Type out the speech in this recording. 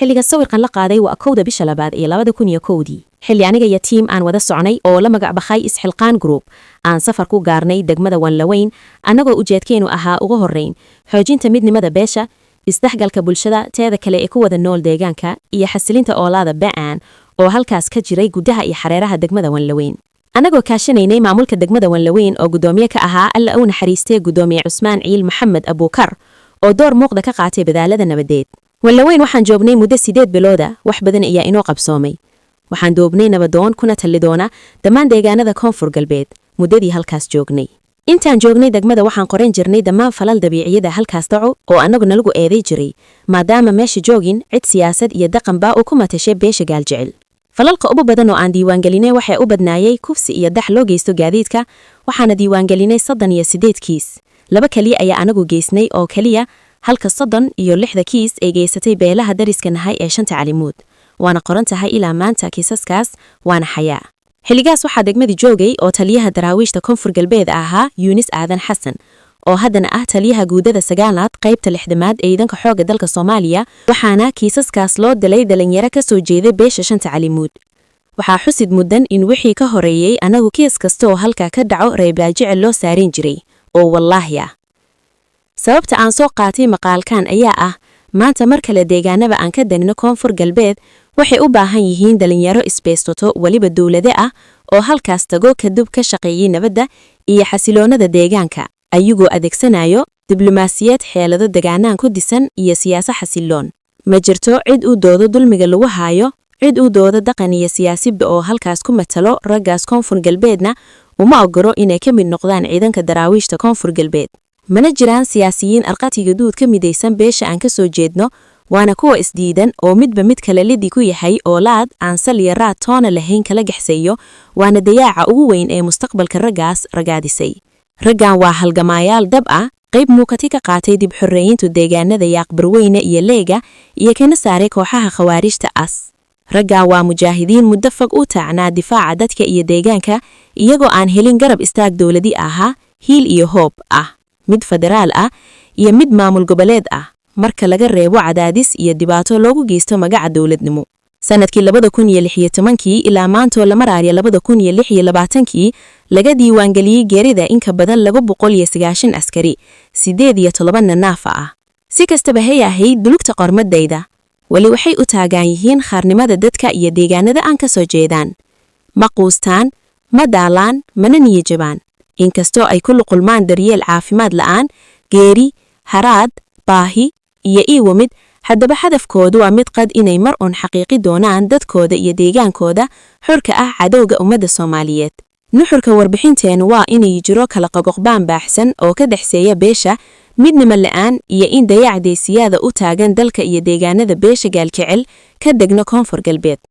xilliga sawirkan la qaaday waa kowda bisha labaad ee 2001 xilli aniga iyo tiim aan wada soconay oo la magac baxay Isxilqaan Group aan safar ku gaarnay degmada Wanlaweyn anagoo ujeedkeenu ahaa ugu horeyn xoojinta midnimada beesha isdhexgalka bulshada teeda kale ee ku wada nool deegaanka iyo xasilinta oolaada ba'an oo halkaas ka jiray gudaha iyo xareeraha degmada Wanlaweyn anagoo kaashanaynay maamulka degmada Wanlaweyn oo gudoomiye ka ahaa alla uu naxariistay gudoomiye Cusmaan Ciil Maxamed Abuukar oo door muuqda ka qaatay badaalada nabadeed Wanlaweyn waxaan joognay muddo 8 bilooda wax badan ayaa inoo qabsoomay waxaan doobnay nabadoon kuna talidoona dhammaan deegaanada koonfur galbeed muddadii halkaas joognay intaan joognay degmada waxaan qoran jirnay dhammaan falal dabiiciyada halkaas dhaco oo anaguna lagu eeday jiray maadaama meesha joogin cid siyaasad iyo dhaqan baa u ku matashay beesha gaaljecel falalka ugu badan oo aan diiwaan gelinay waxay u badnaayay kufsi iyo dax loo geysto gaadiidka waxaana diiwaan gelinay 38 kiis laba kaliya ayaa anagu geysnay oo kaliya halka 36 kiis ay geysatay beelaha dariska nahay ee shanta calimuud waana qoran tahay ilaa maanta kiisaskaas waana xayaa xilligaas waxaa degmadii joogay oo taliyaha daraawiishta koonfur galbeed ahaa Yunis Aadan Xasan oo haddana ah taliyaha guudada 9aad qaybta 6aad ee ciidanka xooga dalka Soomaaliya waxaana kiisaskaas loo dilay dhalinyaro ka soo jeeday beesha shanta calimuud waxaa xusid mudan in wixii ka horeeyay anagu kiis kasta oo halka ka dhaco reebaajicil loo saarin jiray oo wallaahi ah sababta aan soo qaatay maqaalkan ayaa ah maanta mar kale deegaanada aan ka danino koonfur galbeed waxay u baahan yihiin dhalinyaro isbeystoto waliba dawlade ah oo halkaas tago kadib ka shaqeeyay nabadda iyo xasiloonada deegaanka ayagoo adeegsanayo diblomaasiyad xeelado deegaanaan ku disan iyo siyaasad xasiloon ma jirto cid u doodo dulmiga lagu haayo cid u doodo dhaqan iyo siyaasad oo halkaas ku matalo raggaas koonfur galbeedna uma ogolo inay ka mid noqdaan ciidanka daraawiishta koonfur galbeed mana jiraan siyaasiyiin arqatiga duud ka midaysan beesha aan ka soo jeedno waana kuwa isdiidan oo midba mid kale lidii ku yahay oo laad aan sal iyo raad toona lahayn kala gaxsayo waana dayaaca ugu weyn ee mustaqbalka raggaas ragaadisay raggan waa halgamaayaal dab ah qayb muuqati ka qaatay dib xorreeyinta deegaanada Yaaqbarweyne iyo Leega iyo kana saaray kooxaha khawaarijta raggan waa mujaahidiin muddo fog u taacnaa difaaca dadka iyo deegaanka iyagoo aan helin garab istaag dawladii ahaa hiil iyo hoob mid federaal iyo mid maamul goboleed marka laga reebo cadaadis iyo dibaato loogu geysto magaca dawladnimo sanadkii 2016 ilaa maanta la marayo 2026 laga diiwaan galiyay geerida in ka badan 290 askari 8 naafa si kastaba hay ahayd dulugta qormadayda wali waxay u taagan yihiin xarnimada dadka iyo deegaanada aan ka soo jeedaan ma quustaan ma daalaan mana niyajabaan inkastoo ay ku luqulmaan daryeel caafimaad la'aan geeri haraad baahi iyo iiwamid haddaba hadafkoodu waa mid qad inay mar un xaqiiqi doonaan dadkooda iyo deegaankooda xurka ah cadowga ummadda Soomaaliyeed nuxurka warbixinteenu waa inay jiro kala qoqoqbaan baaxsan oo ka dhaxseeya beesha midnimo la'aan iyo in dayacdeysiyada u taagan dalka iyo deegaanada beesha gaalkicil ka degno koonfur galbeed